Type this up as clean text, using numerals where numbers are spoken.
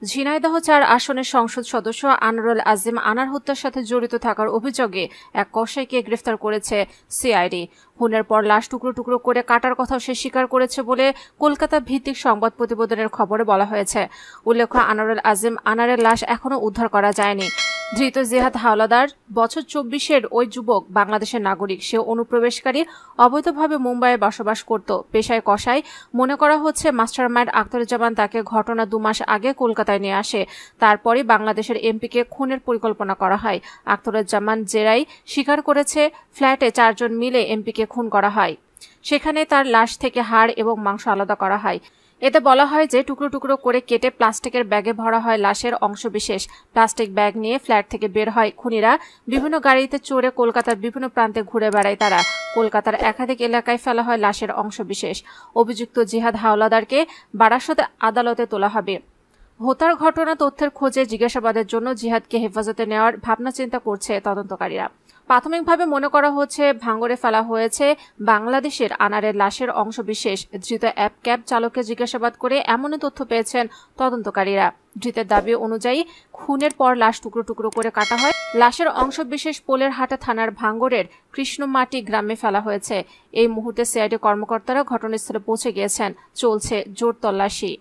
ঝিনাইদহ ৪ আসনের সংসদ সদস্য আনোয়ারুল আজিম আনার হত্যার সাথে জড়িত থাকার অভিযোগে এক কসাইকে গ্রেফতার করেছে সিআইডি। খুনের পর লাশ টুকরো টুকরো করে কাটার কথাও সে স্বীকার করেছে বলে কলকাতা ভিত্তিক সংবাদ প্রতিবেদনের খবরে বলা হয়েছে। উল্লেখ্য, আনোয়ারুল আজিম আনারের লাশ এখনও উদ্ধার করা যায়নি। ধৃত জিহাদ হাওলাদার বছর ২৪-এর ওই যুবক বাংলাদেশের নাগরিক। সে অনুপ্রবেশকারী, অবৈধভাবে মুম্বাইয়ে বসবাস করত। পেশায় কসাই। মনে করা হচ্ছে মাস্টারমাইন্ড আখতারুজ্জামান তাকে ঘটনা ২ মাস আগে কলকাতায় নিয়ে আসে। তারপরই বাংলাদেশের এমপিকে খুনের পরিকল্পনা করা হয়। আখতারুজ্জামান জেরাই স্বীকার করেছে ফ্ল্যাটে ৪ জন মিলে এমপিকে খুন করা হয়। সেখানে তার লাশ থেকে হাড় এবং মাংস আলাদা করা হয়। এতে বলা হয় যে টুকরো টুকরো করে কেটে প্লাস্টিকের ব্যাগে ভরা হয় লাশের অংশবিশেষ। প্লাস্টিক ব্যাগ নিয়ে ফ্ল্যাট থেকে বের হয় খুনিরা। বিভিন্ন গাড়িতে চড়ে কলকাতার বিভিন্ন প্রান্তে ঘুরে বেড়ায় তারা। কলকাতার একাধিক এলাকায় ফেলা হয় লাশের অংশবিশেষ। অভিযুক্ত জিহাদ হাওলাদারকে বারাসত আদালতে তোলা হবে। হত্যার ঘটনা তথ্যের খোঁজে জিজ্ঞাসাবাদের জন্য জিহাদকে হেফাজতে নেওয়ার ভাবনা চিন্তা করছে তদন্তকারীরা। প্রাথমিকভাবে মনে করা হচ্ছে ভাঙড়ে ফেলা হয়েছে বাংলাদেশের আনারের লাশের অংশবিশেষ। ধৃত অ্যাপ ক্যাব চালককে জিজ্ঞাসাবাদ করে এমনই তথ্য পেয়েছেন তদন্তকারীরা। ধৃতের দাবি অনুযায়ী খুনের পর লাশ টুকরো টুকরো করে কাটা হয়। লাশের অংশবিশেষ পোলেরহাটা থানার ভাঙড়ের কৃষ্ণমাটি গ্রামে ফেলা হয়েছে। এই মুহূর্তে সিআইডি কর্মকর্তারা ঘটনাস্থলে পৌঁছে গিয়েছেন। চলছে জোর তল্লাশি।